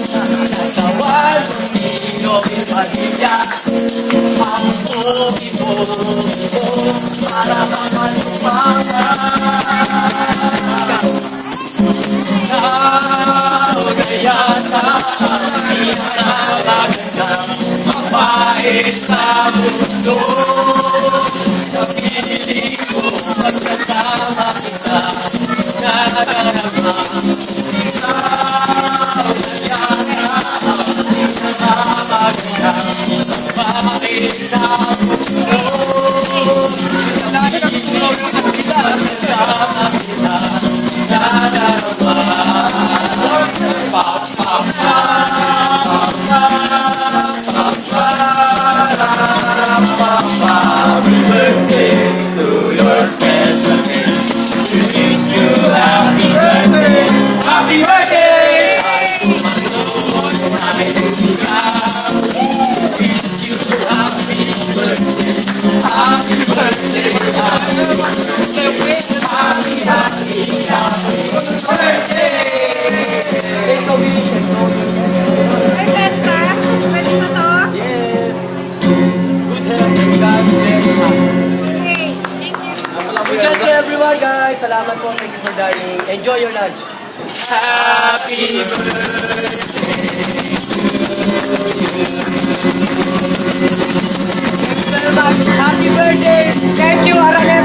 Nagawal Nino Padilla. Ang ibo para makalumanga. Naunayata pinakagandang mapait sa mundo. Sa piling ko pagkasama kita nadarama. Naunayata pinakagandang mapait sa mundo. Sa piling ko pagkasama kita nadarama. Happy birthday to your special day. We wish you happy birthday. Happy birthday. Happy birthday. Happy birthday. Ito wish. Perfect ka? Pwede mo to? Yes. Good health and God bless us. Okay, thank you. We got you everyone guys. Salamat po. Thank you for dining. Enjoy your lunch. Happy birthday. Thank you very much. Happy birthday. Thank you, Arale.